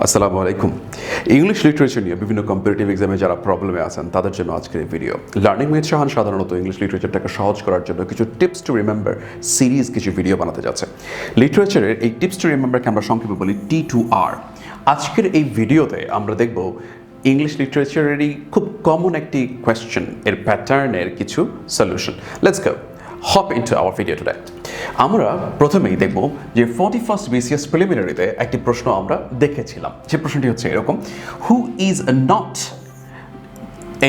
Assalamualikum. English literature নিয়ে বিভিন্ন competitive এক্সামে যারা প্রবলেমে আছেন তাদের জন্য আজকের এই ভিডিও। লার্নিং উইথ শাহান সাধারণত ইংলিশ লিটারেচারটাকে সহজ করার জন্য কিছু টিপস টু রিমেম্বার সিরিজ কিছু ভিডিও বানাতে যাচ্ছে। লিটারেচারের এই টিপস টু রিমেম্বারকে আমরা সংক্ষেপে বলি T2R। আজকের এই ভিডিওতে আমরা দেখব ইংলিশ লিটারেচারেরই খুব কমন একটি কোয়েশ্চেন এর প্যাটার্নের কিছু solution. Let's go hop into our video today. আমরা প্রথমেই দেখব যে 41st BCS প্রিলিমিনারিতে একটি প্রশ্ন আমরা দেখেছিলাম। যে প্রশ্নটি হচ্ছে এরকম, who is not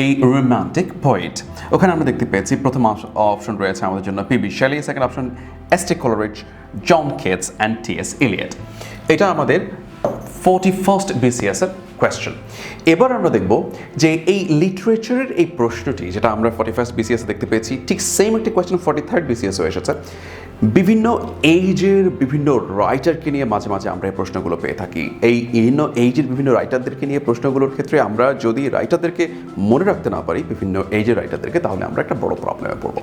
a romantic poet? ওখানে আমরা দেখতে পেয়েছি প্রথম অপশন রয়েছে আমাদের জন্য PB Shelley, second option ST. Coleridge, John Keats and TS. Eliot. এটা আমাদের 41st BCS এর কোয়েশ্চেন। এবার আমরা দেখব যে এই লিটারেচারের এই প্রশ্নটি যেটা আমরা 41st BCS দেখতে পেয়েছি, ঠিক সেম একটি কোয়েশ্চেন 43rd BCS এসেছে। বিভিন্ন এইজের বিভিন্ন রাইটারকে নিয়ে মাঝে মাঝে আমরা এই প্রশ্নগুলো পেয়ে থাকি। এই এইজের বিভিন্ন রাইটারদেরকে নিয়ে প্রশ্নগুলোর ক্ষেত্রে আমরা যদি রাইটারদেরকে মনে রাখতে না পারি, বিভিন্ন এইজের রাইটারদেরকে, তাহলে আমরা একটা বড় প্রবলেমে পড়ব।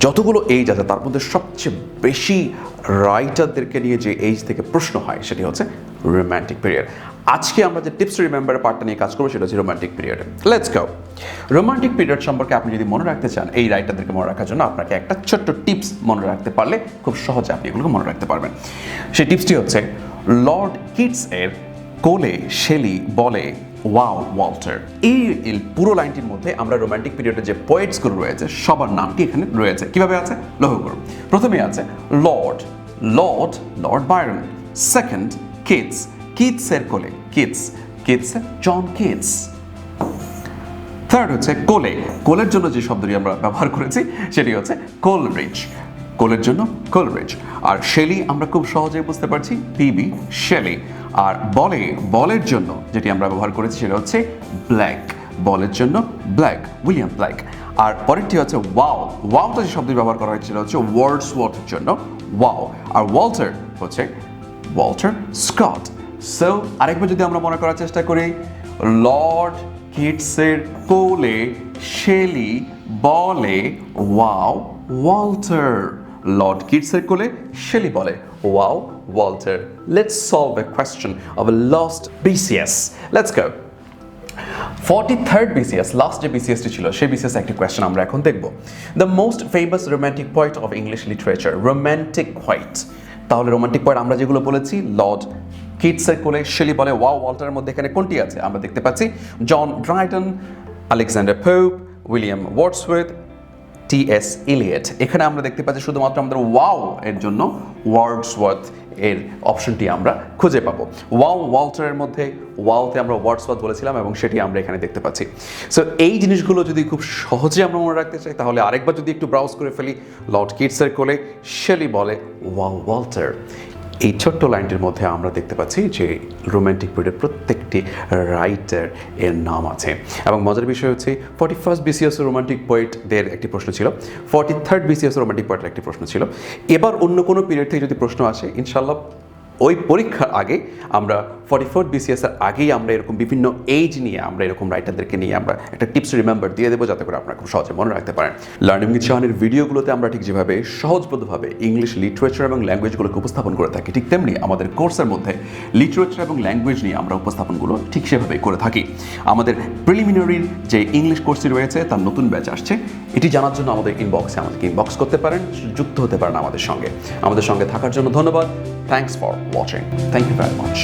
যতগুলো এইজ আছে তার মধ্যে সবচেয়ে বেশি রাইটারদেরকে নিয়ে যে এইজ থেকে প্রশ্ন হয় সেটি হচ্ছে রোম্যান্টিক পিরিয়ড। আজকে আমরা যে টিপস টু রিমেম্বার পার্টটা নিয়ে কাজ করবো সেটা হচ্ছে romantic period. Let's go. Romantic period সম্পর্কে আপনি যদি মনে রাখতে চান, এই রাইটারদেরকে মনে রাখার জন্য আপনাকে একটা ছোট্ট টিপস মনে রাখতে পারলে খুব সহজে আপনি এগুলোকে মনে রাখতে পারবেন। সেই টিপসটি হচ্ছে, লর্ড কিটস এর কোলে শেলি বলে ওয়াও ওয়াল্টার। এই পুরো লাইনটির মধ্যে আমরা রোম্যান্টিক পিরিয়ডের যে পোয়েটসগুলো রয়েছে সবার নামটি এখানে রয়েছে। কিভাবে আছে লক্ষ্য করুন। প্রথমে আছে লর্ড বায়রন। সেকেন্ড কিটসের কোলে কিটস জন কিটস। থার্ড হচ্ছে কোলের জন্য যে শব্দটি আমরা ব্যবহার করেছি সেটি হচ্ছে কোলরিজ, কোলের জন্য কোলরিজ। আর শেলি আমরা খুব সহজেই বুঝতে পারছি পিবি শেলি। আর বলের জন্য যেটি আমরা ব্যবহার করেছি সেটা হচ্ছে ব্ল্যাক, বলের জন্য ব্ল্যাক, উইলিয়াম ব্ল্যাক। আর পরেরটি হচ্ছে ওয়াওটা যে শব্দটি ব্যবহার করা হয়েছে সেটা হচ্ছে ওয়ার্ডসওয়ার্থের জন্য ওয়াও। আর ওয়াল্টার হচ্ছে ওয়াল্টার স্কট। সো আরেকবার যদি আমরা মনে করার চেষ্টা করি, লর্ড কিটসের কোলে শেলি বলে ওয়াও ওয়াল্টার। লর্ড কিটসের কোলে শেলি বলে wow Walter. Let's solve a question of a lost BCS. Let's go. 43rd BCS, last যে BCSটি ছিল সেই BCS একটি কোয়েশ্চেন আমরা এখন দেখব। The most famous romantic poet of English literature, romantic poet। তাহলে রোমান্টিক পোয়েট আমরা যেগুলো বলেছি, লর্ড কিটসের কোলে শেলি বলে ওয়াও ওয়াল্টারের মধ্যে এখানে কোনটি আছে? আমরা দেখতে পাচ্ছি John Dryden, Alexander Pope, William Wordsworth, TS. Eliot. এখানে আমরা দেখতে পাচ্ছি শুধুমাত্র আমাদের ওয়াও এর জন্য ওয়ার্ডসওয়ার্থ এর অপশনটি আমরা খুঁজে পাবো। ওয়াও ওয়াল্টারের মধ্যে ওয়াওতে আমরা ওয়ার্ডসওয়ার্থ বলেছিলাম এবং সেটি আমরা এখানে দেখতে পাচ্ছি। সো এই জিনিসগুলো যদি খুব সহজে আমরা মনে রাখতে চাই তাহলে আরেকবার যদি একটু ব্রাউজ করে ফেলি, লর্ড কিটসের কোলে শেলি বলে ওয়াও ওয়াল্টার। এই ছোট্ট লাইনটির মধ্যে আমরা দেখতে পাচ্ছি যে রোম্যান্টিক পিরিয়ডের প্রত্যেকটি রাইটার এর নাম আছে। এবং মজার বিষয় হচ্ছে 41st BCS রোম্যান্টিক পোয়েটদের একটি প্রশ্ন ছিল, 43rd BCS রোম্যান্টিক পোয়েটের একটি প্রশ্ন ছিল। এবার অন্য কোনো পিরিয়ড থেকে যদি প্রশ্ন আসে, ইনশাল্লাহ ওই পরীক্ষার আগে আমরা 44th BCS এর আগেই আমরা এরকম বিভিন্ন এইজ নিয়ে আমরা এরকম রাইটারদেরকে নিয়ে আমরা একটা টিপস রিমেম্বার দিয়ে দেবো, যাতে করে আপনারা খুব সহজে মনে রাখতে পারেন। লার্নিং উইথ শাহানের ভিডিওগুলোতে আমরা ঠিক যেভাবে সহজবোধভাবে ইংলিশ লিটারেচার এবং ল্যাঙ্গুয়েজগুলোকে উপস্থাপন করে থাকি, ঠিক তেমনি আমাদের কোর্সের মধ্যে লিটারেচার এবং ল্যাঙ্গুয়েজ নিয়ে আমরা উপস্থাপনগুলো ঠিক সেভাবেই করে থাকি। আমাদের প্রিলিমিনারির যে ইংলিশ কোর্সটি রয়েছে তার নতুন ব্যাচ আসছে। এটি জানার জন্য আমাদেরকে ইনবক্স করতে পারেন, যুক্ত হতে পারেন আমাদের সঙ্গে থাকার জন্য ধন্যবাদ। Thanks for watching. Thank you very much.